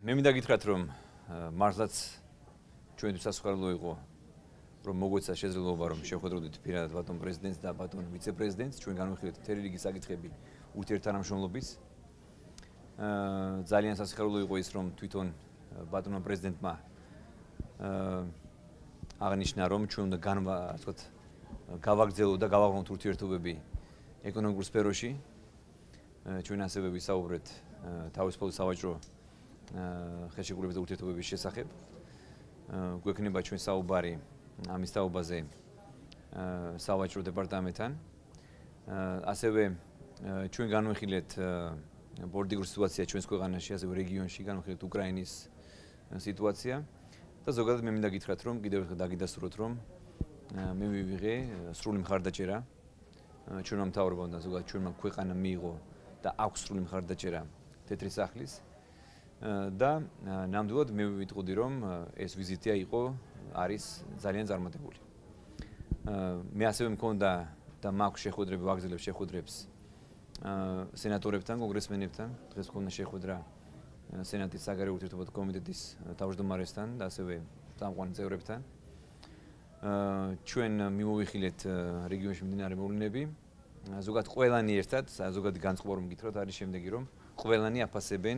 მე მინდა გითხრათ, რომ მართლაც ჩვენთვის სასიხარულო იყო, რომ მოგვეცა შესაძლებლობა, რომ შევხვედროდით პირადად ბატონ პრეზიდენტს და ბატონ ვიცე-პრეზიდენტს, ჩვენ განვიხილეთ მთელი რიგი საკითხები ურთიერთთანამშრომლობის. ძალიან სასიხარულო იყო ის, რომ თვითონ ბატონმა პრეზიდენტმა აღნიშნა, რომ ჩვენ უნდა გავაგრძელოთ და გავაღვამოთ ურთიერთობები ეკონომიკურ სფეროში. ჩვენ ასევე ვისაუბრეთ თავისუფალი სავაჭრო ხელშეკრულების და ურთიერთობების შესახებ. გვექნება ჩვენ საუბარი ამის თაობაზე სავაჭრო დეპარტამენტთან. ასევე ჩვენ განვიხილეთ პოლიტიკური სიტუაცია ჩვენს ქვეყანაში, ასევე რეგიონში, განვიხილეთ უკრაინის სიტუაცია და ზოგადად მე მინდა გითხრათ, რომ კიდევ ერთხელ დაგიდასტუროთ, რომ მე მივიღე სრული მხარდაჭერა ჩვენმა მთავრობამ და ზოგადად ჩვენმა ქვეყანამ მიიღო და აქვს სრული მხარდაჭერა თეთრი სახლის და ნამდვილად მე ვიტყოდი, რომ ეს ვიზიტია არის ძალიან წარმატებული. მე ასევე მქონდა და მაქვს შეხვედრები, ვაგრძელებ შეხვედრებს სენატორებთან, კონგრესმენებთან. დღეს მქონდა შეხვედრა სენატის საგარეო ურთიერთობათა კომიტეტის თავმჯდომარესთან და ასევე წამყვანი წევრებთან. ჩვენ მივუვიხილეთ რეგიონში მიმდინარე მოვლენები. ზოგადად ყველანი ერთად, ზოგადი განწყობა რომ გითხრათ, არის შემდეგი, რომ ყველანი აფასებენ,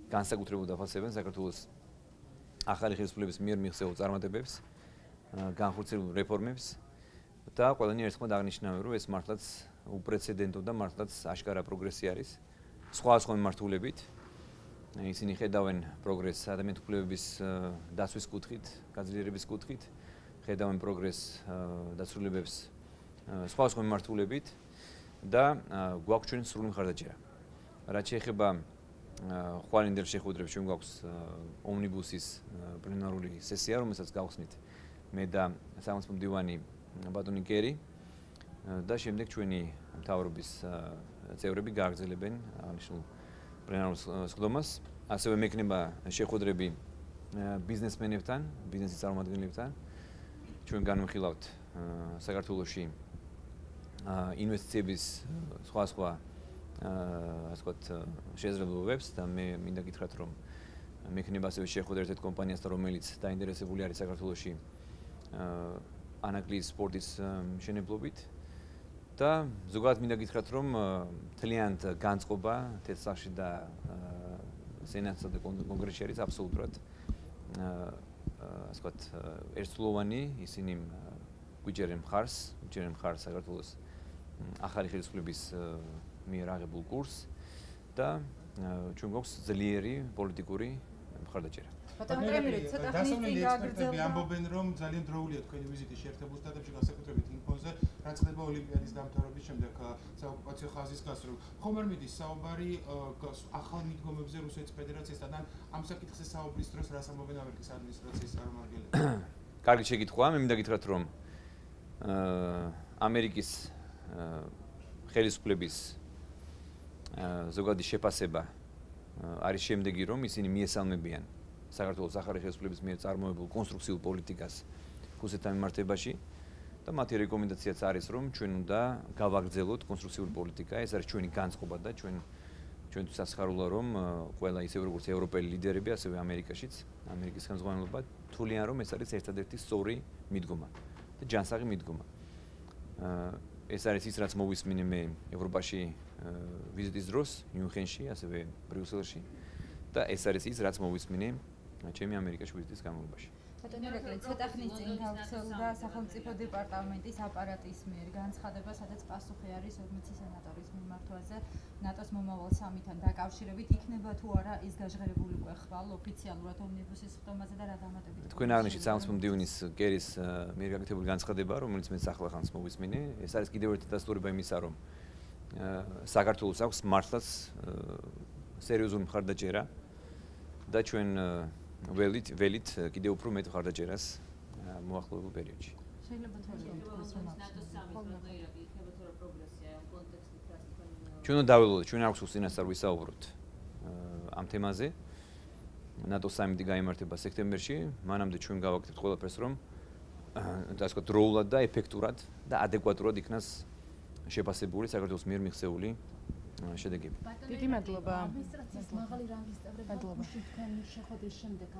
განსაკუთრებულად აფასებენ საქართველოს ახალი ხელისუფლების მიერ მიღწეულ წარმატებებს, განხორციელებულ რეფორმებს და ყველანი ერთხმად აღნიშნავენ, რომ ეს მართლაც უპრეცედენტო და მართლაც აშკარა პროგრესი არის. სხვადასხვა მიმართულებით ისინი ხედავენ პროგრესს ადამიანთა უფლებების დაცვის კუთხით, გაძლიერების კუთხით, ხედავენ პროგრესს დაცულებებს სხვადასხვა მიმართულებით და გვაქვს ჩვენ სრული მხარდაჭერა. რაც შეეხება ხვალინდელ შეხვედრებს, ჩვენ გვაქვს ომნიბუსის პლენარული სესია, რომელსაც გავხსნით მე და სახელმწიფო მდივანი ბატონი კერი და შემდეგ ჩვენი მთავრობის წევრები გააგრძელებენ აღნიშნულ პლენარულ სხდომას. ასევე მექნება შეხვედრები ბიზნესმენებთან, ბიზნესის წარმომადგენლებთან. ჩვენ განვიხილავთ საქართველოში ინვესტიციების სხვადასხვა შესაძლებლობებს და მე მინდა გითხრათ, რომ მექნება ასევე შეხვედრა ერთ-ერთ კომპანიასთან, რომელიც დაინტერესებული არის საქართველოში ანაკლიის სპორტის მშენებლობით და ზოგადად მინდა გითხრათ, რომ მთლიანად განწყობა თეთრსახში და სენატსა და კონგრესში არის აბსოლუტურად ერთსულოვანი. ისინი გვიჯერენ მხარს საქართველოს ახალი ხელისუფლების მიერ აღებულ კურსს და ჩვენ გვაქვს ძლიერი პოლიტიკური მხარდაჭერა. ბატონო პრემიერი, ცოტა ხნის წინ გააგრძელდა. ამბობენ, რომ ძალიან დროულია თქვენი ვიზიტი შეერთებულ შტატებში, განსაკუთრებით იმ ფონზე, რაც ხდება ოლიმპიადის დამთავრების შემდეგ საოკუპაციო ხაზის გასროლ. ხომ არ მიდის საუბარი ახალ მიდგომებზე რუსეთის ფედერაციასთან და ამ საკითხზე საუბრის დროს რას ამბობენ ამერიკის ადმინისტრაციის წარმომადგენლები? კარგი შეკითხვა, მე მინდა გითხრათ, რომ ამერიკის ხელისუფლების ზოგადი შეფასება არის შემდეგი, რომ ისინი მიესალმებიან საქართველოს ახალი ხელისუფლების მიერ წარმოებულ კონსტრუქციულ პოლიტიკას რუსეთთან მიმართებაში და მათი რეკომენდაციაც არის, რომ ჩვენ უნდა გავაგრძელოთ კონსტრუქციული პოლიტიკა. ეს არის ჩვენი განწყობა და ჩვენთვის სასიხარულოა, რომ ყველა ისე როგორც ევროპელი ლიდერები, ასევე ამერიკაშიც, ამერიკის ხელმძღვანელობა თვლიან, რომ ეს არის ერთადერთი სწორი მიდგომა და ჯანსაღი მიდგომა. ეს არის ის, რაც მოვისმინე მე ევროპაში ვიზიტის დროს, მიუნხენში, ასევე ბრიუსელში და ეს არის ის, რაც მოვისმინე ჩემი ამერიკაში ვიზიტის განმავლობაში. ბატონო რეკლი, ცოტა ხნის წინ გავრცელდა სახელმწიფო დეპარტამენტის აპარატის მიერ განცხადება, სადაც პასუხი არის 40 სენატორის მიმართვაზე ნატოს მომავალ სამიტთან დაკავშირებით. იქნება თუ არა ის გაჟღერებული უკვე ხვალ ოფიციალურად ომნიბუსის სხდომაზე და რა დამატებით? თქვენ აღნიშნეთ სახელმწიფო მდივნის კერის მიერ გაკეთებული განცხადება, რომელიც მე ახლა ხანს მოვისმინე. ეს არის კიდევ ერთი დასტურება იმისა, რომ საქართველოს აქვს მართლაც სერიოზული მხარდაჭერა და ჩვენ ველით კიდევ უფრო მეტ მხარდაჭერას მოახლოებულ პერიოდში. შეიძლება თქვენ ჩვენ უნდა დაველოდოთ, ჩვენ აქვს უსწინასწარ ვისაუბროთ ამ თემაზე. ნატოს სამიტი გაიმართება სექტემბერში, მანამდე ჩვენ გავაკეთებთ ყველაფერს, რომ ასე ვთქვათ, დროულად და ეფექტურად და ადეკვატურად იქნას შეფასებული საქართველოს მიერ მიღწეული შედეგები. დიდი მადლობა. ადმინისტრაციის მაღალი რანგის წევრებმა თქვენ შეხვედრის შემდეგ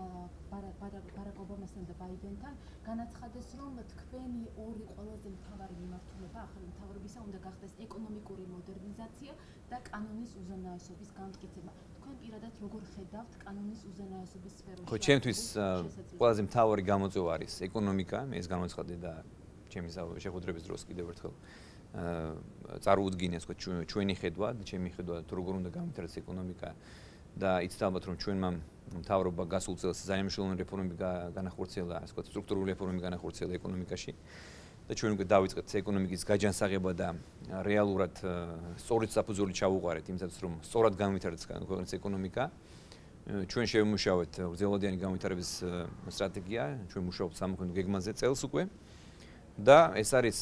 ბარაკ ობამასთან და ბაიდენთან განაცხადეს, რომ თქვენი ორი ყველაზე მთავარი მიმართულება ახალი მთავრობისა უნდა გახდეს ეკონომიკური მოდერნიზაცია და კანონის უზენაესობის განმტკიცება. თქვენ პირადად როგორ ხედავთ კანონის უზენაესობის სფეროში? ხო, ჩემთვის ყველაზე მთავარი გამოწვევა არის ეკონომიკა, მე ეს გამოცხადე და ჩემი შეხვედრების დროს კიდევ ერთხელ წარუდგინე, ასე ვთქვათ, ჩვენი ხედვა და ჩემი ხედვა თუ როგორ უნდა გამვითარდეს ეკონომიკა და იცით ალბათ რომ ჩვენმა მთავრობა გასულ წელს ძალიან მნიშვნელოვანი რეფორმები განახორციელა, ასე ვთქვათ, სტრუქტურული რეფორმები განახორციელა ეკონომიკაში და ჩვენ უკვე დავიწყეთ ეკონომიკის გაჯანსაღება და რეალურად სწორედ საფუძველი ჩავუყარეთ იმისათვის რომ სწორად გამვითარდეს ქვეყნის ეკონომიკა. ჩვენ შევიმუშავეთ გრძელვადიანი განვითარების სტრატეგია, ჩვენ მუშაობთ სამოქმედო გეგმაზე წელს უკვე. და ეს არის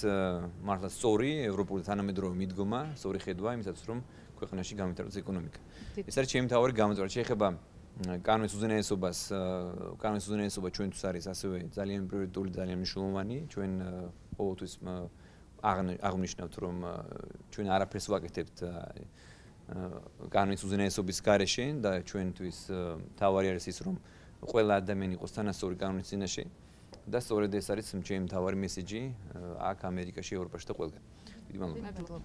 მართლა სწორი ევროპული თანამედროვე მიდგომა, სწორი ხედვა იმისათვის რომ ქვეყანაში გამვითარდეს ეკონომიკა. ეს არის ჩემი მთავარი გამოწვევა. შეეხება კანონის უზენაესობას, კანონის უზენაესობა ჩვენთვის არის ასევე ძალიან პრიორიტეტული, ძალიან მნიშვნელოვანი. ჩვენ ყოველთვის აღნიშნავთ რომ ჩვენ არაფერს ვაკეთებთ კანონის უზენაესობის გარეშე და ჩვენთვის მთავარი არის ის რომ ყველა ადამიანი იყოს თანასწორი კანონის წინაშე. და სწორედ ეს არის ჩემი მთავარი მესეჯი აქ ამერიკაში, ევროპაში და ყველგან. დიდი მადლობა.